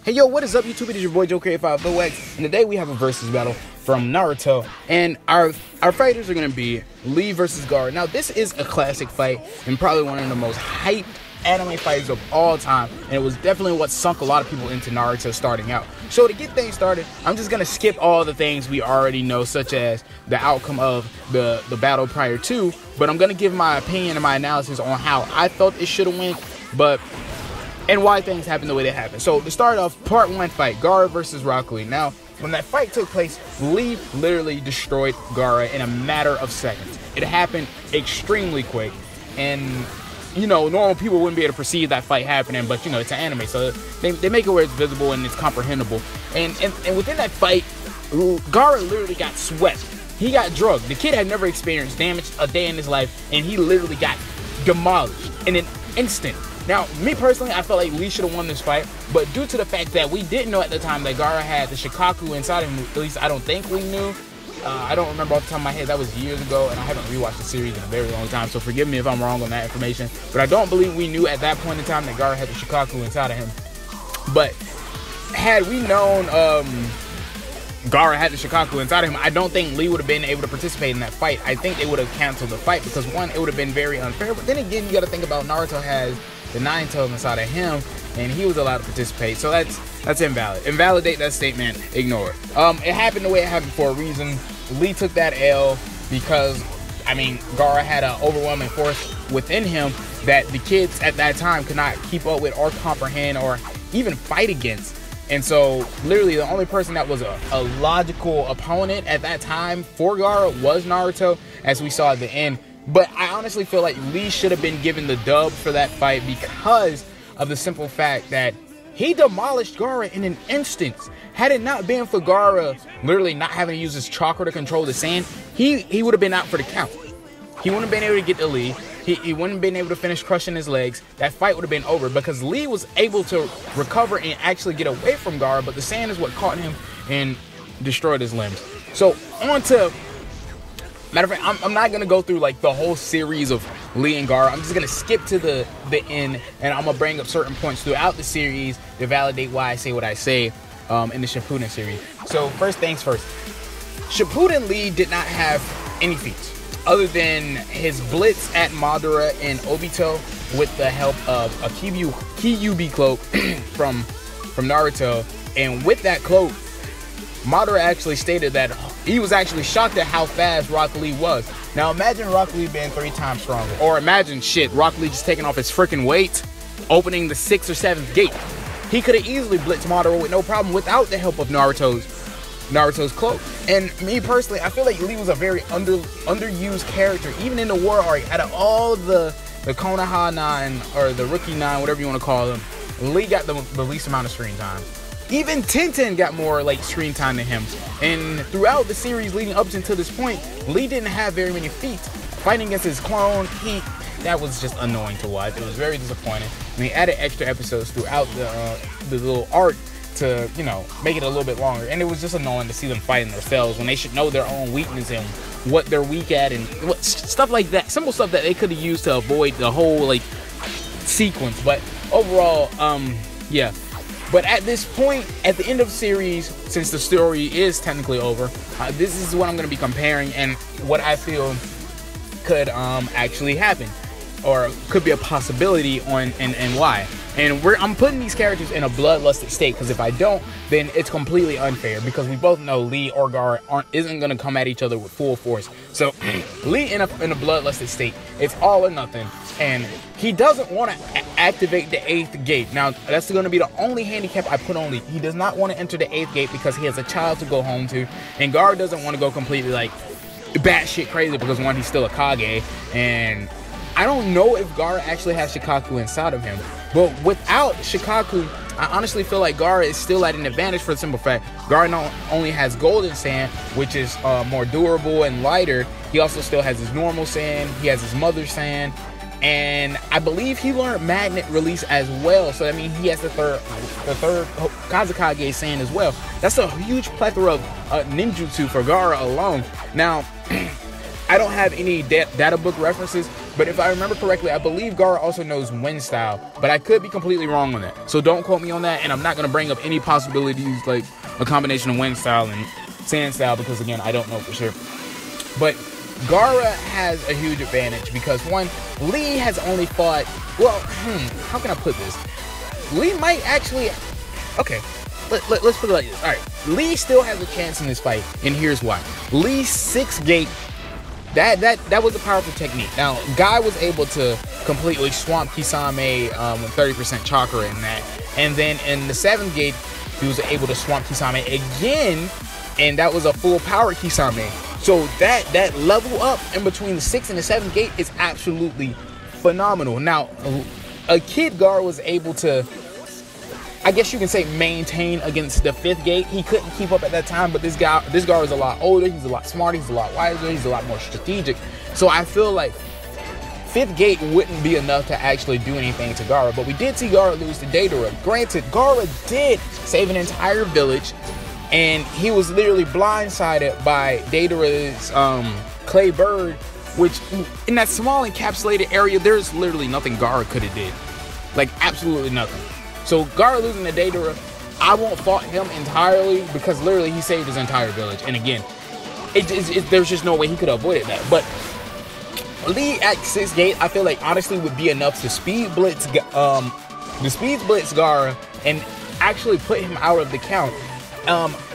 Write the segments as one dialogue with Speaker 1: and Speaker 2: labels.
Speaker 1: Hey yo, what is up YouTube? It is your boy Joker85OX, and today we have a versus battle from Naruto, and our fighters are going to be Lee versus Gaara. Now this is a classic fight, and probably one of the most hyped anime fights of all time, and it was definitely what sunk a lot of people into Naruto starting out. So to get things started, I'm just going to skip all the things we already know, such as the outcome of the battle prior to, but I'm going to give my opinion and my analysis on how I felt it should have went, and why things happened the way they happened. So to start off, part 1 fight, Gaara versus Rock Lee. Now, when that fight took place, Lee literally destroyed Gaara in a matter of seconds. It happened extremely quick, and you know, normal people wouldn't be able to perceive that fight happening, but you know, it's an anime, so they make it where it's visible and it's comprehensible. And within that fight, Gaara literally got swept. He got drugged. The kid had never experienced damage a day in his life, and he literally got demolished in an instant. Now, me personally, I felt like Lee should have won this fight, but due to the fact that we didn't know at the time that Gaara had the Shikaku inside him, at least I don't think we knew. I don't remember off the top of my head. That was years ago, and I haven't rewatched the series in a very long time, so forgive me if I'm wrong on that information. But I don't believe we knew at that point in time that Gaara had the Shikaku inside of him. But had we known Gaara had the Shikaku inside of him, I don't think Lee would have been able to participate in that fight. I think they would have canceled the fight because, one, it would have been very unfair. But then again, you got to think about Naruto has the 9 tails inside of him, and he was allowed to participate, so that's invalid. Invalidate that statement. Ignore it. It happened the way it happened for a reason. Lee took that L because, I mean, Gaara had an overwhelming force within him that the kids at that time could not keep up with or comprehend or even fight against. And so, literally, the only person that was a logical opponent at that time for Gaara was Naruto, as we saw at the end. But I honestly feel like Lee should have been given the dub for that fight because of the simple fact that he demolished Gaara in an instant. Had it not been for Gaara literally not having to use his chakra to control the sand, he would have been out for the count. He wouldn't have been able to get the Lee. He wouldn't have been able to finish crushing his legs. That fight would have been over because Lee was able to recover and actually get away from Gaara, but the sand is what caught him and destroyed his limbs. So on to... Matter of fact, I'm not going to go through like the whole series of Lee and Gaara. I'm just going to skip to the end, and I'm going to bring up certain points throughout the series to validate why I say what I say in the Shippuden series. So first things first, Shippuden Lee did not have any feats other than his blitz at Madara and Obito with the help of a Kyuubi cloak from Naruto. And with that cloak, Madara actually stated that he was actually shocked at how fast Rock Lee was. Now imagine Rock Lee being 3 times stronger. Or imagine Rock Lee just taking off his freaking weight, opening the 6th or 7th gate. He could have easily blitzed Madara with no problem without the help of Naruto's cloak. And me personally, I feel like Lee was a very underused character, even in the war arc. Out of all the Konoha 9 or the Rookie 9, whatever you want to call them, Lee got the least amount of screen time. Even Tenten got more like screen time than him. And throughout the series leading up until this point, Lee didn't have very many feats. Fighting against his clone, that was just annoying to watch. It was very disappointing. And they added extra episodes throughout the little arc to, you know, make it a little bit longer. And it was just annoying to see them fighting themselves when they should know their own weakness and what they're weak at and stuff like that. Simple stuff that they could have used to avoid the whole like sequence. But overall, yeah. But at this point, at the end of the series, since the story is technically over, this is what I'm going to be comparing and what I feel could actually happen, or could be a possibility on and why. And I'm putting these characters in a bloodlusted state because if I don't, then it's completely unfair because we both know Lee or Gaara isn't going to come at each other with full force. So Lee in a bloodlusted state, it's all or nothing. And he doesn't want to activate the 8th gate. Now, that's going to be the only handicap I put on Lee. He does not want to enter the 8th gate because he has a child to go home to. And Gaara doesn't want to go completely like batshit crazy because, one, he's still a Kage. And I don't know if Gaara actually has Shikaku inside of him. But without Shikaku, I honestly feel like Gaara is still at an advantage for the simple fact Gaara not only has golden sand, which is more durable and lighter, he also still has his normal sand, he has his mother's sand, and I believe he learned magnet release as well. So I mean, he has the third Kazekage sand as well. That's a huge plethora of ninjutsu for Gaara alone. Now, I don't have any data book references, But if I remember correctly, I believe Gaara also knows Wind Style, but I could be completely wrong on that. So don't quote me on that, and I'm not going to bring up any possibilities like a combination of Wind Style and Sand Style, because again, I don't know for sure. But Gaara has a huge advantage because, one, Lee has only fought, well, how can I put this? Lee might actually, okay, let's put it like this. All right, Lee still has a chance in this fight, and here's why. Lee's 6th gate, that was a powerful technique. Now, Guy was able to completely swamp Kisame with 30% chakra in that, and then in the 7th gate, he was able to swamp Kisame again, and that was a full power Kisame. So that level up in between the 6th and the 7th gate is absolutely phenomenal. Now, a kid Gaara was able to, I guess you can say, maintain against the 5th gate. He couldn't keep up at that time, but this Gaara is a lot older, he's a lot smarter, he's a lot wiser, he's a lot more strategic. So I feel like 5th gate wouldn't be enough to actually do anything to Gaara. But we did see Gaara lose to Deidara. Granted, Gaara did save an entire village, and he was literally blindsided by Deidara's clay bird, which in that small encapsulated area, there's literally nothing Gaara could have did. Like, absolutely nothing. So Gaara losing to Deidara, I won't fault him entirely, because literally he saved his entire village. And again, there's just no way he could have avoided that. But Lee at 6th gate, I feel like honestly would be enough to speed blitz Gaara and actually put him out of the count.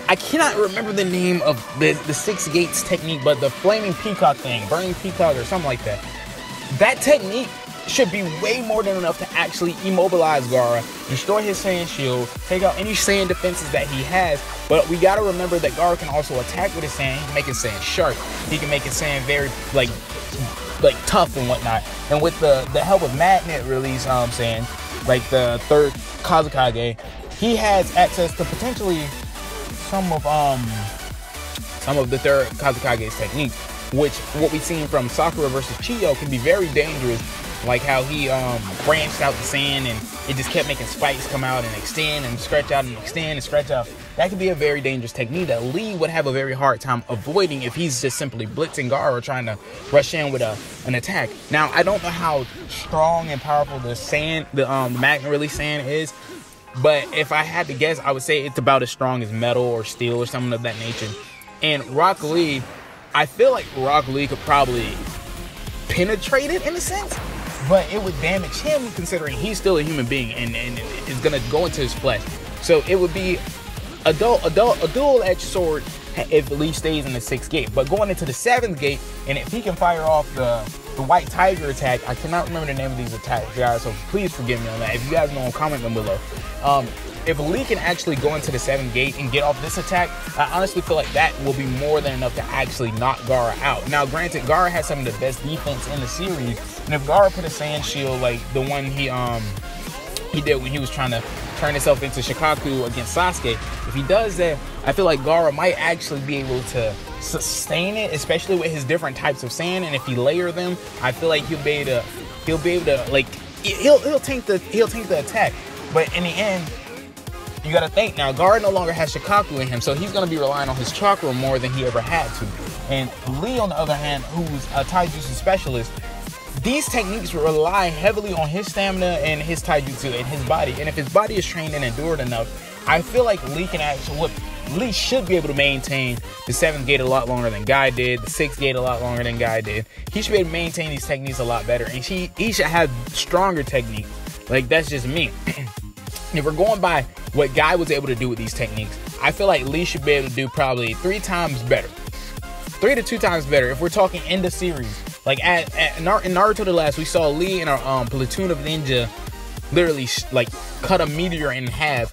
Speaker 1: I cannot remember the name of the 6 gates technique, but the flaming peacock thing, burning peacock or something like that. That technique should be way more than enough to actually immobilize Gaara, destroy his sand shield, take out any sand defenses that he has. But we gotta remember that Gaara can also attack with his sand. He can make his sand sharp. He can make his sand very like tough and whatnot. And with the help of magnet release, saying like the 3rd Kazekage, he has access to potentially some of the 3rd Kazekage's techniques, which what we've seen from Sakura versus Chiyo can be very dangerous. Like how he branched out the sand and it just kept making spikes come out and extend and stretch out and extend and stretch out. That could be a very dangerous technique that Lee would have a very hard time avoiding if he's just simply blitzing Gaara or trying to rush in with an attack. Now, I don't know how strong and powerful the magnet release sand is, but if I had to guess, I would say it's about as strong as metal or steel or something of that nature. And Rock Lee, I feel like Rock Lee could probably penetrate it in a sense, but it would damage him considering he's still a human being and is gonna go into his flesh. So it would be a dual-edged sword if Lee stays in the 6th gate. But going into the 7th gate, and if he can fire off the White Tiger attack, I cannot remember the name of these attacks, guys, so please forgive me on that. If you guys know, comment them below. If Lee can actually go into the 7th gate and get off this attack, I honestly feel like that will be more than enough to actually knock Gaara out. Now, granted, Gaara has some of the best defense in the series, and if Gaara put a sand shield like the one he did when he was trying to turn himself into Shikaku against Sasuke, if he does that, I feel like Gaara might actually be able to sustain it, especially with his different types of sand. And if he layer them, I feel like he'll be able to like he'll tank the attack. But in the end, you gotta think now, Gaara no longer has Shikaku in him, so he's gonna be relying on his chakra more than he ever had to. And Lee, on the other hand, who's a taijutsu specialist, these techniques rely heavily on his stamina and his taijutsu and his body. And if his body is trained and endured enough, I feel like Lee should be able to maintain the 7th gate a lot longer than Guy did, the 6th gate a lot longer than Guy did. He should be able to maintain these techniques a lot better, and he should have stronger techniques. Like, that's just me. If we're going by what Guy was able to do with these techniques, I feel like Lee should be able to do probably 3 times better. 3 to 2 times better if we're talking end of series. Like in Naruto The Last, we saw Lee and a platoon of ninja literally like cut a meteor in half,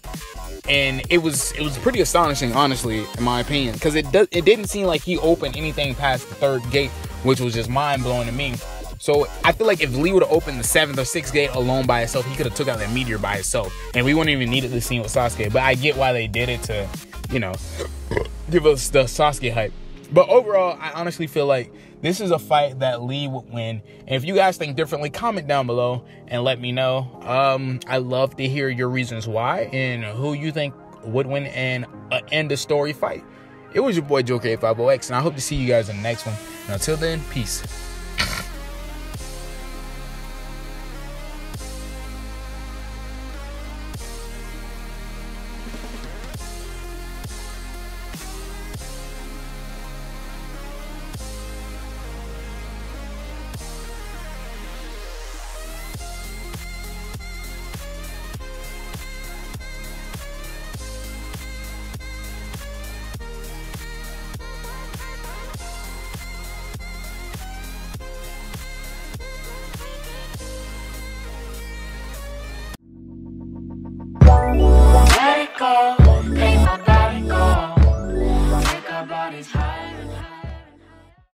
Speaker 1: and it was pretty astonishing, honestly, in my opinion, because it didn't seem like he opened anything past the 3rd gate, which was just mind blowing to me. So I feel like if Lee would have opened the 7th or 6th gate alone by itself, he could have took out that meteor by itself, and we wouldn't even needed the scene with Sasuke. But I get why they did it to, you know, give us the Sasuke hype. But overall, I honestly feel like this is a fight that Lee would win. And if you guys think differently, comment down below and let me know. I love to hear your reasons why and who you think would win and end the story fight. It was your boy Joker Ep.1, and I hope to see you guys in the next one. And until then, peace.